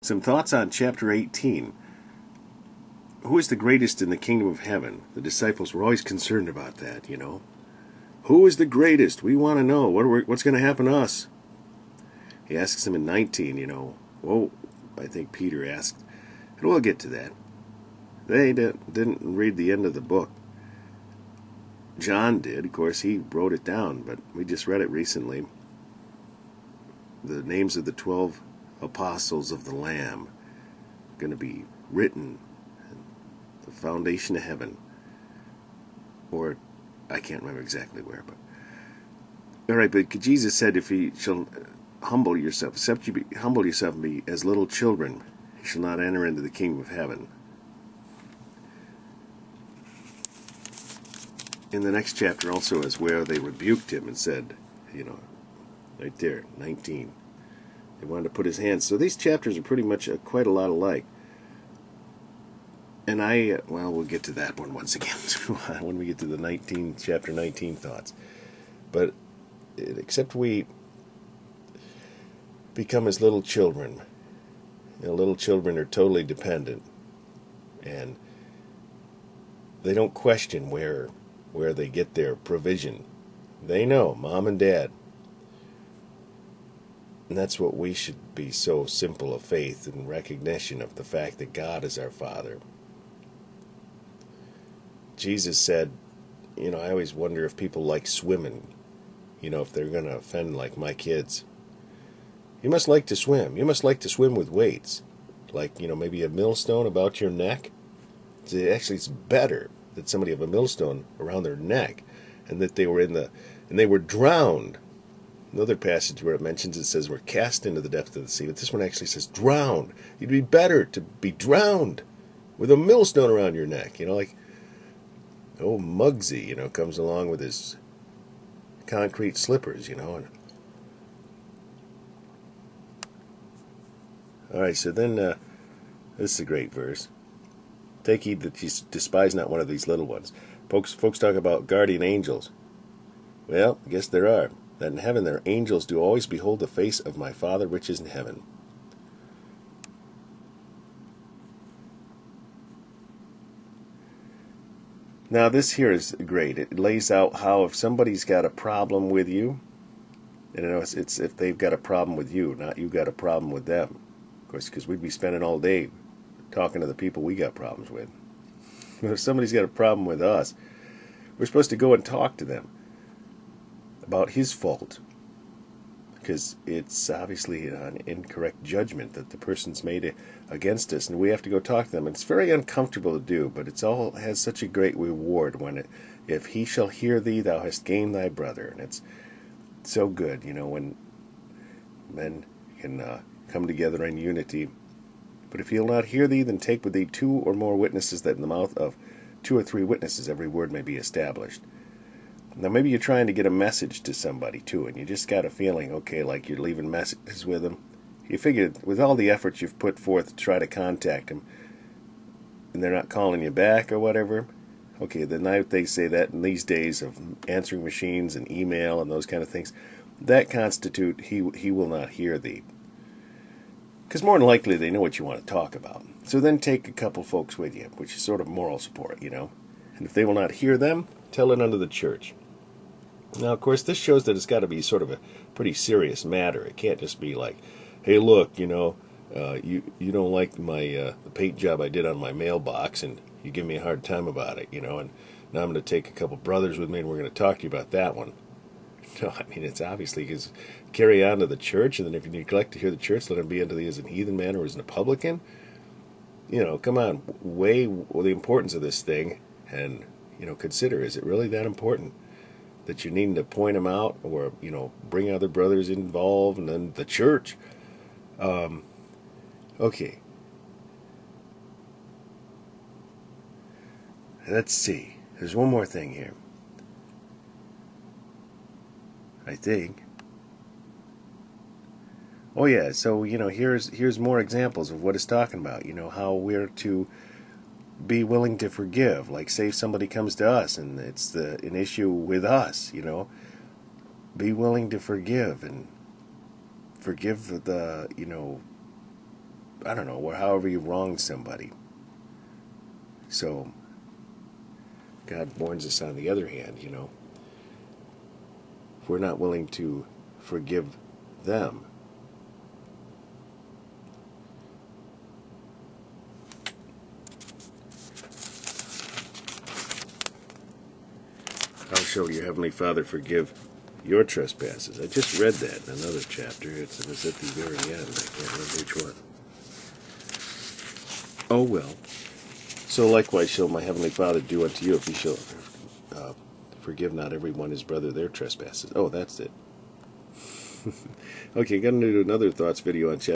Some thoughts on chapter 18. Who is the greatest in the kingdom of heaven? The disciples were always concerned about that. Who is the greatest? We want to know. What's going to happen to us? He asks them in 19, Well, I think Peter asked, and we'll get to that. They didn't read the end of the book. John did. Of course, he wrote it down, but we just read it recently. The names of the 12 apostles of the Lamb going to be written the foundation of heaven, or I can't remember exactly where, but all right. But Jesus said, if you shall humble yourself, except you humble yourself and be as little children, you shall not enter into the kingdom of heaven. In the next chapter also is where they rebuked him and said, right there, 19. They wanted to put his hands. So these chapters are pretty much quite a lot alike. And we'll get to that one once again when we get to the chapter 19 thoughts. But except we become as little children. Little children are totally dependent. And they don't question where they get their provision. They know, mom and dad. And that's what we should be, so simple of faith and recognition of the fact that God is our Father. Jesus said, I always wonder if people like swimming, if they're going to offend like my kids. You must like to swim. You must like to swim with weights. Like, maybe a millstone about your neck. Actually, it's better that somebody have a millstone around their neck and that they were drowned. Another passage where it says we're cast into the depth of the sea, but this one actually says drowned. You'd be better to be drowned with a millstone around your neck. Like old Muggsy, comes along with his concrete slippers, and all right, so then this is a great verse. Take heed that you despise not one of these little ones. Folks talk about guardian angels. Well, I guess there are. That in heaven their angels do always behold the face of my Father which is in heaven. Now this here is great. It lays out how if somebody's got a problem with you, and it's if they've got a problem with you, not you got a problem with them. Of course, because we'd be spending all day talking to the people we got problems with. If somebody's got a problem with us, we're supposed to go and talk to them about his fault, because it's obviously an incorrect judgment that the person's made against us, and we have to go talk to them. And it's very uncomfortable to do, but it's all has such a great reward when if he shall hear thee, thou hast gained thy brother. And it's so good, when men can come together in unity. But if he'll not hear thee, then take with thee 2 or more witnesses, that in the mouth of 2 or 3 witnesses every word may be established. Now maybe you're trying to get a message to somebody too, and you just got a feeling, okay, like you're leaving messages with them. You figure with all the efforts you've put forth to try to contact them, and they're not calling you back or whatever, okay, then they say that in these days of answering machines and email and those kind of things, that constitute he will not hear thee. Because more than likely they know what you want to talk about. So then take a couple folks with you, which is sort of moral support, And if they will not hear them, tell it unto the church. Now, of course, this shows that it's got to be sort of a pretty serious matter. It can't just be like, hey, look, you don't like the paint job I did on my mailbox, and you give me a hard time about it, and now I'm going to take a couple brothers with me, and we're going to talk to you about that one. No, I mean, it's obviously because carry on to the church, and then if you neglect to hear the church, let him be unto thee as an heathen man or as an publican. Come on, weigh the importance of this thing, and consider, is it really that important that you need to point them out, or bring other brothers involved, and then the church? Okay, let's see. There's one more thing here, I think. Oh yeah, so here's more examples of what it's talking about. How we're to be willing to forgive. Like, say if somebody comes to us and it's an issue with us, be willing to forgive and forgive the I don't know, or however you wronged somebody. So God warns us on the other hand, if we're not willing to forgive them, how shall your Heavenly Father forgive your trespasses? I just read that in another chapter. It was at the very end. I can't remember which one. Oh, well. So likewise shall my Heavenly Father do unto you if he shall forgive not everyone his brother their trespasses. Oh, that's it. Okay, I'm going to do another thoughts video on chapter